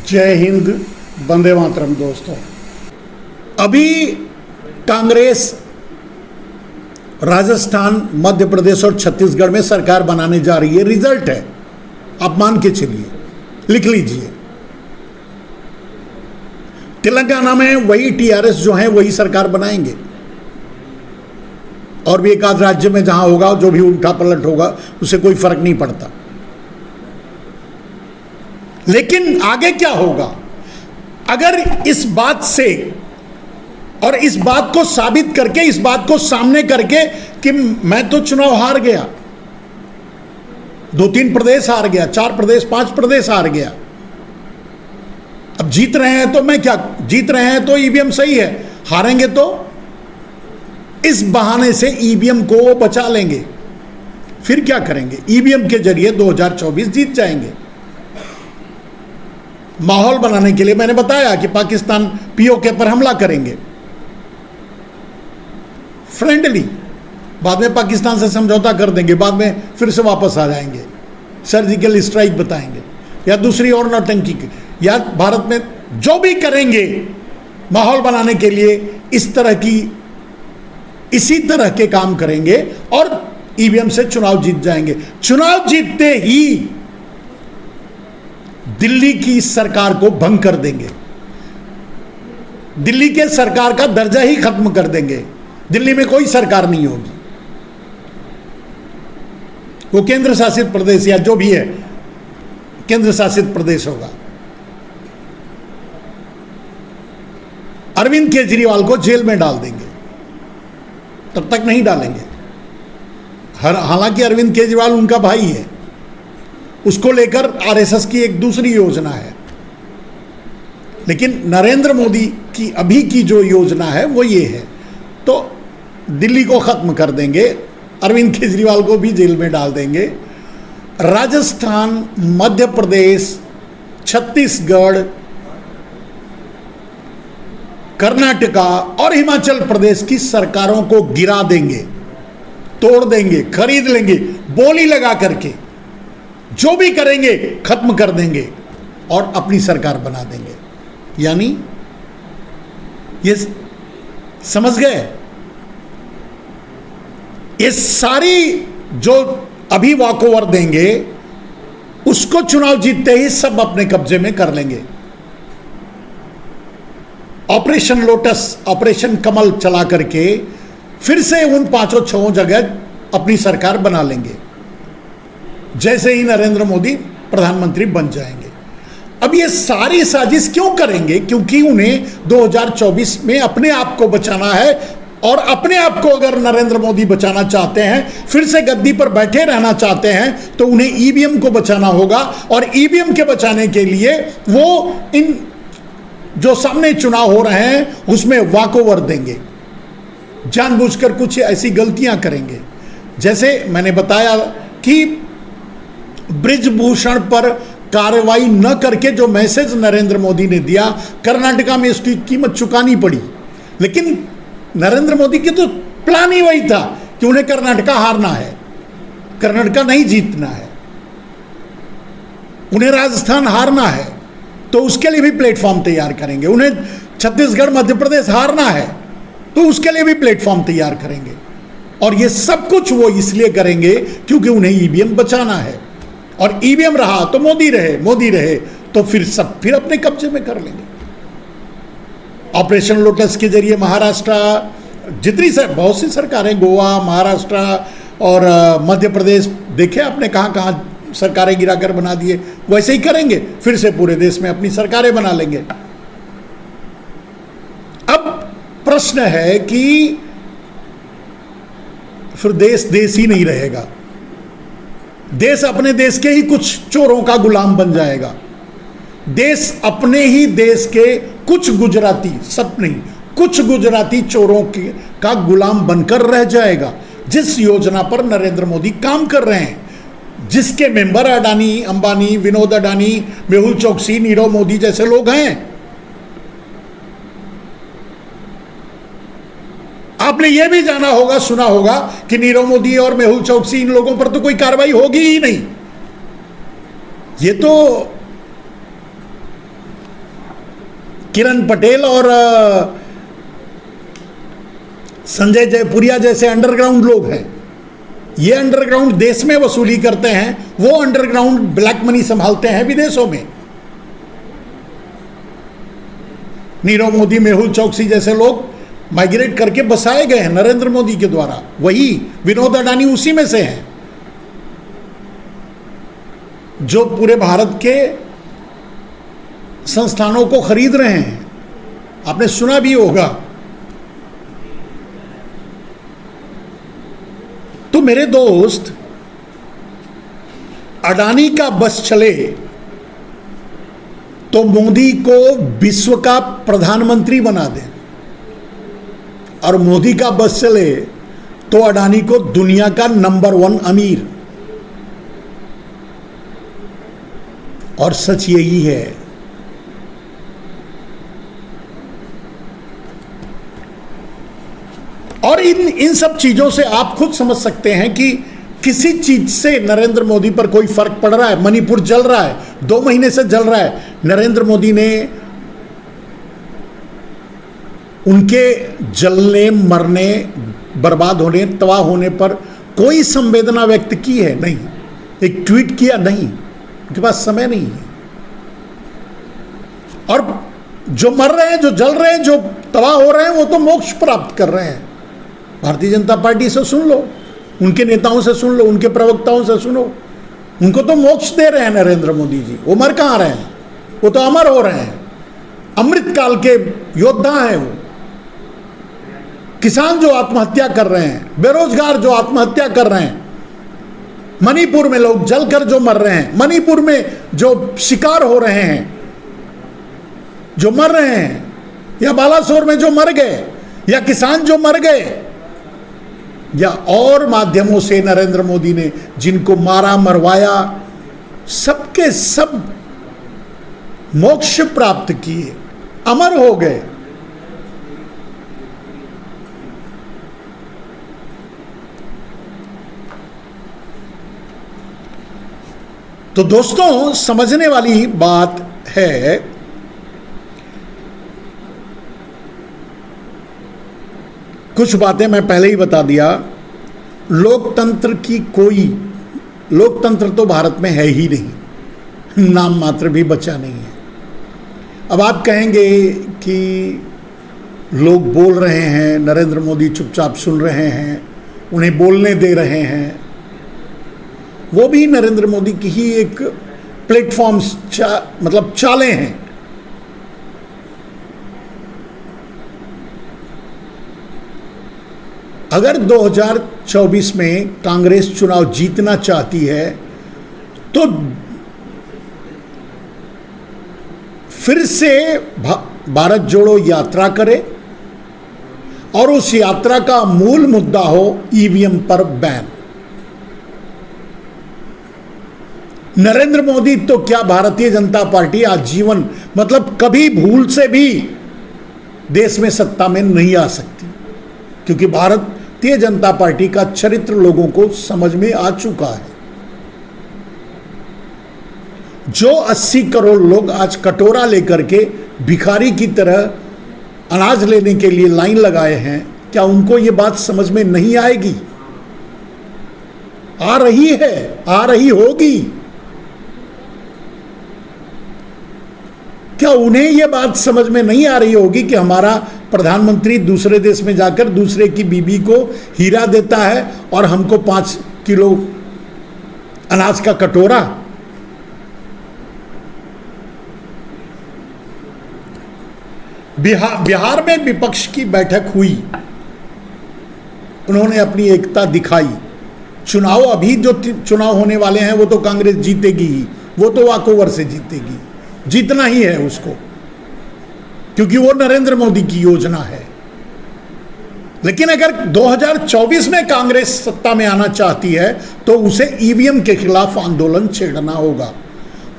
जय हिंद, वंदे मातरम। दोस्तों, अभी कांग्रेस राजस्थान, मध्य प्रदेश और छत्तीसगढ़ में सरकार बनाने जा रही है। रिजल्ट है, आप मान के चलिए, लिख लीजिए। तेलंगाना में वही टीआरएस जो है वही सरकार बनाएंगे, और भी एक आध राज्य में जहां होगा, जो भी उल्टा पलट होगा उससे कोई फर्क नहीं पड़ता। लेकिन आगे क्या होगा? अगर इस बात से और इस बात को साबित करके, इस बात को सामने करके कि मैं तो चुनाव हार गया, 2-3 प्रदेश हार गया, 4 प्रदेश 5 प्रदेश हार गया, अब जीत रहे हैं तो मैं क्या, जीत रहे हैं तो ईवीएम सही है, हारेंगे तो इस बहाने से ईवीएम को बचा लेंगे। फिर क्या करेंगे? ईवीएम के जरिए 2024 जीत जाएंगे। माहौल बनाने के लिए मैंने बताया कि पाकिस्तान पीओके पर हमला करेंगे, फ्रेंडली, बाद में पाकिस्तान से समझौता कर देंगे, बाद में फिर से वापस आ जाएंगे, सर्जिकल स्ट्राइक बताएंगे या दूसरी और नौटंकी, या भारत में जो भी करेंगे माहौल बनाने के लिए, इसी तरह के काम करेंगे और ईवीएम से चुनाव जीत जाएंगे। चुनाव जीतते ही दिल्ली की सरकार को भंग कर देंगे, दिल्ली के सरकार का दर्जा ही खत्म कर देंगे, दिल्ली में कोई सरकार नहीं होगी, वो केंद्र शासित प्रदेश या जो भी है केंद्र शासित प्रदेश होगा। अरविंद केजरीवाल को जेल में डाल देंगे, तब तक नहीं डालेंगे। हालांकि अरविंद केजरीवाल उनका भाई है, उसको लेकर आरएसएस की एक दूसरी योजना है, लेकिन नरेंद्र मोदी की अभी की जो योजना है वो ये है। तो दिल्ली को खत्म कर देंगे, अरविंद केजरीवाल को भी जेल में डाल देंगे। राजस्थान, मध्य प्रदेश, छत्तीसगढ़, कर्नाटका और हिमाचल प्रदेश की सरकारों को गिरा देंगे, तोड़ देंगे, खरीद लेंगे, बोली लगा करके जो भी करेंगे खत्म कर देंगे और अपनी सरकार बना देंगे। यानी ये समझ गए, ये सारी जो अभी वॉकओवर देंगे उसको चुनाव जीतते ही सब अपने कब्जे में कर लेंगे। ऑपरेशन लोटस, ऑपरेशन कमल चला करके फिर से उन 5-6 जगह अपनी सरकार बना लेंगे, जैसे ही नरेंद्र मोदी प्रधानमंत्री बन जाएंगे। अब ये सारी साजिश क्यों करेंगे? क्योंकि उन्हें 2024 में अपने आप को बचाना है, और अपने आप को अगर नरेंद्र मोदी बचाना चाहते हैं, फिर से गद्दी पर बैठे रहना चाहते हैं, तो उन्हें ईवीएम को बचाना होगा। और ईवीएम के बचाने के लिए वो इन जो सामने चुनाव हो रहे हैं उसमें वॉकओवर देंगे, जानबूझकर कुछ ऐसी गलतियां करेंगे। जैसे मैंने बताया कि ब्रिजभूषण पर कार्रवाई न करके जो मैसेज नरेंद्र मोदी ने दिया, कर्नाटका में इसकी कीमत चुकानी पड़ी। लेकिन नरेंद्र मोदी की तो प्लान ही वही था कि उन्हें कर्नाटका हारना है, कर्नाटका नहीं जीतना है, उन्हें राजस्थान हारना है, तो उसके लिए भी प्लेटफॉर्म तैयार करेंगे। उन्हें छत्तीसगढ़, मध्य प्रदेश हारना है, तो उसके लिए भी प्लेटफॉर्म तैयार करेंगे। और ये सब कुछ वो इसलिए करेंगे क्योंकि उन्हें ईवीएम बचाना है, और ईवीएम रहा तो मोदी रहे तो फिर अपने कब्जे में कर लेंगे। ऑपरेशन लोटस के जरिए महाराष्ट्र, जितनी बहुत सी सरकारें, गोवा, महाराष्ट्र और मध्य प्रदेश, देखे आपने कहाँ कहाँ सरकारें गिराकर बना दिए, वैसे ही करेंगे, फिर से पूरे देश में अपनी सरकारें बना लेंगे। अब प्रश्न है कि फिर देश ही नहीं रहेगा, देश अपने देश के ही कुछ चोरों का गुलाम बन जाएगा, देश अपने ही देश के कुछ गुजराती, सब नहीं, कुछ गुजराती चोरों का गुलाम बनकर रह जाएगा। जिस योजना पर नरेंद्र मोदी काम कर रहे हैं, जिसके मेंबर अडानी, अंबानी, विनोद अडानी, मेहुल चोकसी, नीरव मोदी जैसे लोग हैं। आपने यह भी जाना होगा, सुना होगा कि नीरव मोदी और मेहुल चोकसी, इन लोगों पर तो कोई कार्रवाई होगी ही नहीं। ये तो किरण पटेल और संजय जयपुरिया जैसे अंडरग्राउंड लोग हैं। ये अंडरग्राउंड देश में वसूली करते हैं, वो अंडरग्राउंड ब्लैक मनी संभालते हैं विदेशों में। नीरव मोदी, मेहुल चौकसी जैसे लोग माइग्रेट करके बसाए गए हैं नरेंद्र मोदी के द्वारा। वही विनोद अडानी उसी में से हैं, जो पूरे भारत के संस्थानों को खरीद रहे हैं। आपने सुना भी होगा। तो मेरे दोस्त, अडानी का बस चले तो मोदी को विश्व का प्रधानमंत्री बना दें, और मोदी का बस चले तो अडानी को दुनिया का नंबर 1 अमीर। और सच यही है। और इन सब चीजों से आप खुद समझ सकते हैं कि किसी चीज से नरेंद्र मोदी पर कोई फर्क पड़ रहा है। मणिपुर जल रहा है, 2 महीने से जल रहा है। नरेंद्र मोदी ने उनके जलने, मरने, बर्बाद होने, तबाह होने पर कोई संवेदना व्यक्त की है? नहीं। एक ट्वीट किया? नहीं, उनके पास समय नहीं है। और जो मर रहे हैं, जो जल रहे हैं, जो तबाह हो रहे हैं, वो तो मोक्ष प्राप्त कर रहे हैं। भारतीय जनता पार्टी से सुन लो, उनके नेताओं से सुन लो, उनके प्रवक्ताओं से सुनो, उनको तो मोक्ष दे रहे हैं नरेंद्र मोदी जी। वो मर कहाँ रहे हैं? वो तो अमर हो रहे हैं, अमृत काल के योद्धा हैं वो। किसान जो आत्महत्या कर रहे हैं, बेरोजगार जो आत्महत्या कर रहे हैं, मणिपुर में लोग जलकर जो मर रहे हैं, मणिपुर में जो शिकार हो रहे हैं, जो मर रहे हैं, या बालासोर में जो मर गए, या किसान जो मर गए, या और माध्यमों से नरेंद्र मोदी ने जिनको मारा, मरवाया, सबके सब मोक्ष प्राप्त किए, अमर हो गए। तो दोस्तों, समझने वाली बात है, कुछ बातें मैं पहले ही बता दिया। लोकतंत्र तो भारत में है ही नहीं, नाम मात्र भी बचा नहीं है। अब आप कहेंगे कि लोग बोल रहे हैं, नरेंद्र मोदी चुपचाप सुन रहे हैं, उन्हें बोलने दे रहे हैं। वो भी नरेंद्र मोदी की ही एक प्लेटफॉर्म, मतलब चालें हैं। अगर 2024 में कांग्रेस चुनाव जीतना चाहती है तो फिर से भारत जोड़ो यात्रा करे, और उस यात्रा का मूल मुद्दा हो ईवीएम पर बैन। नरेंद्र मोदी तो क्या, भारतीय जनता पार्टी आजीवन, मतलब कभी भूल से भी देश में सत्ता में नहीं आ सकती, क्योंकि भारतीय जनता पार्टी का चरित्र लोगों को समझ में आ चुका है। जो 80 करोड़ लोग आज कटोरा लेकर के भिखारी की तरह अनाज लेने के लिए लाइन लगाए हैं, क्या उनको ये बात समझ में नहीं आएगी? आ रही है, आ रही होगी। क्या उन्हें यह बात समझ में नहीं आ रही होगी कि हमारा प्रधानमंत्री दूसरे देश में जाकर दूसरे की बीबी को हीरा देता है और हमको 5 किलो अनाज का कटोरा? बिहार में विपक्ष की बैठक हुई, उन्होंने अपनी एकता दिखाई। चुनाव, अभी जो चुनाव होने वाले हैं वो तो कांग्रेस जीतेगी ही, वो तो वॉकओवर से जीतेगी, जीतना ही है उसको, क्योंकि वो नरेंद्र मोदी की योजना है। लेकिन अगर 2024 में कांग्रेस सत्ता में आना चाहती है तो उसे ईवीएम के खिलाफ आंदोलन छेड़ना होगा,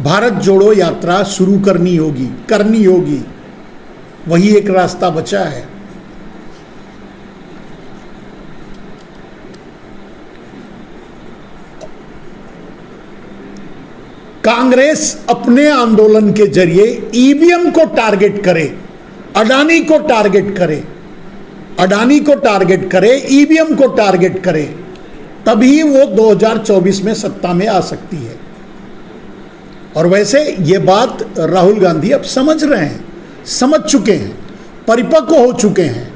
भारत जोड़ो यात्रा शुरू करनी होगी। वही एक रास्ता बचा है। कांग्रेस अपने आंदोलन के जरिए ईवीएम को टारगेट करे अडानी को टारगेट करे, अडानी को टारगेट करे, ईवीएम को टारगेट करे, तभी वो 2024 में सत्ता में आ सकती है। और वैसे ये बात राहुल गांधी अब समझ रहे हैं, समझ चुके हैं, परिपक्व हो चुके हैं,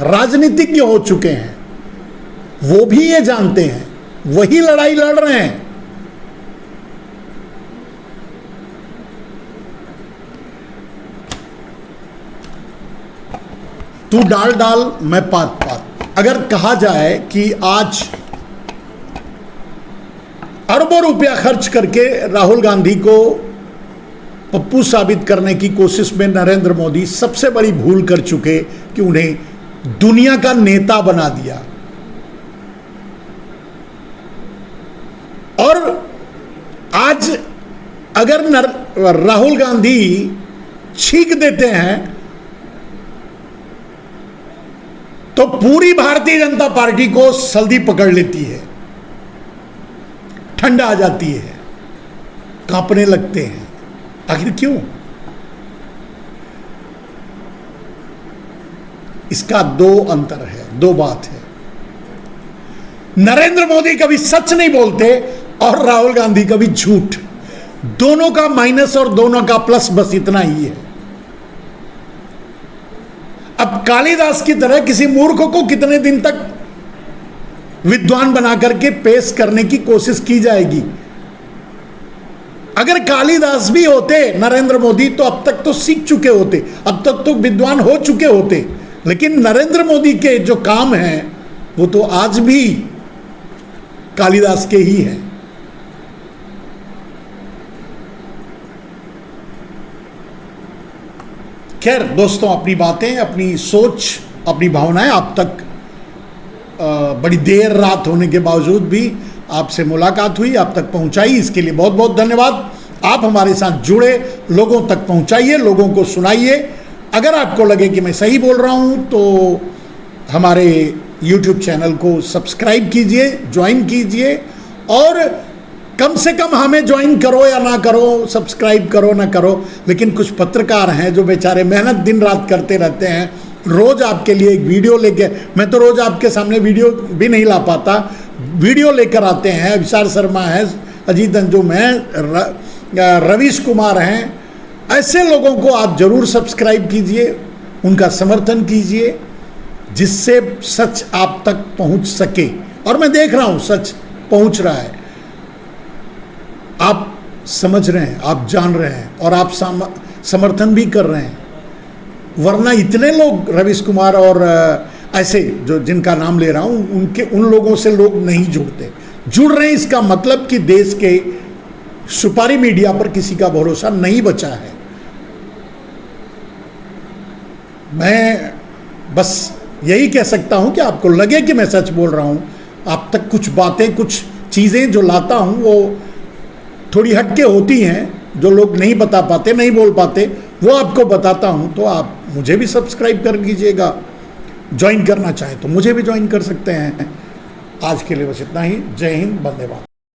राजनीतिज्ञ हो चुके हैं। वो भी ये जानते हैं, वही लड़ाई लड़ रहे हैं। तू डाल डाल मैं पात पात। अगर कहा जाए कि आज अरबों रुपया खर्च करके राहुल गांधी को पप्पू साबित करने की कोशिश में नरेंद्र मोदी सबसे बड़ी भूल कर चुके कि उन्हें दुनिया का नेता बना दिया। और आज अगर राहुल गांधी छींक देते हैं तो पूरी भारतीय जनता पार्टी को सर्दी पकड़ लेती है, ठंड आ जाती है, कांपने लगते हैं। आखिर क्यों? इसका दो अंतर है, दो बात है। नरेंद्र मोदी कभी सच नहीं बोलते और राहुल गांधी कभी झूठ। दोनों का माइनस और दोनों का प्लस बस इतना ही है। अब कालिदास की तरह किसी मूर्ख को कितने दिन तक विद्वान बना करके पेश करने की कोशिश की जाएगी? अगर कालिदास भी होते नरेंद्र मोदी तो अब तक तो सीख चुके होते, अब तक तो विद्वान हो चुके होते। लेकिन नरेंद्र मोदी के जो काम हैं वो तो आज भी कालिदास के ही हैं। खैर दोस्तों, अपनी बातें, अपनी सोच, अपनी भावनाएं आप तक बड़ी देर रात होने के बावजूद भी आपसे मुलाकात हुई, आप तक पहुंचाई, इसके लिए बहुत बहुत धन्यवाद। आप हमारे साथ जुड़े, लोगों तक पहुंचाइए, लोगों को सुनाइए। अगर आपको लगे कि मैं सही बोल रहा हूं तो हमारे YouTube चैनल को सब्सक्राइब कीजिए, ज्वाइन कीजिए, और कम से कम हमें ज्वाइन करो या ना करो, सब्सक्राइब करो ना करो, लेकिन कुछ पत्रकार हैं जो बेचारे मेहनत दिन रात करते रहते हैं, रोज आपके लिए एक वीडियो लेके, मैं तो रोज आपके सामने वीडियो भी नहीं ला पाता, वीडियो लेकर आते हैं। विशाल शर्मा है, अजीत अंजुम है, रवीश कुमार हैं। ऐसे लोगों को आप जरूर सब्सक्राइब कीजिए, उनका समर्थन कीजिए, जिससे सच आप तक पहुंच सके। और मैं देख रहा हूं सच पहुंच रहा है, आप समझ रहे हैं, आप जान रहे हैं, और आप समर्थन भी कर रहे हैं। वरना इतने लोग, रवीश कुमार और ऐसे जो जिनका नाम ले रहा हूं, उन लोगों से लोग नहीं जुड़ते। जुड़ रहे हैं, इसका मतलब कि देश के सुपारी मीडिया पर किसी का भरोसा नहीं बचा है। मैं बस यही कह सकता हूं कि आपको लगे कि मैं सच बोल रहा हूं, आप तक कुछ बातें, कुछ चीज़ें जो लाता हूं वो थोड़ी हटके होती हैं, जो लोग नहीं बता पाते, नहीं बोल पाते, वो आपको बताता हूं। तो आप मुझे भी सब्सक्राइब कर लीजिएगा, ज्वाइन करना चाहें तो मुझे भी ज्वाइन कर सकते हैं। आज के लिए बस इतना ही। जय हिंद, वंदे मातरम।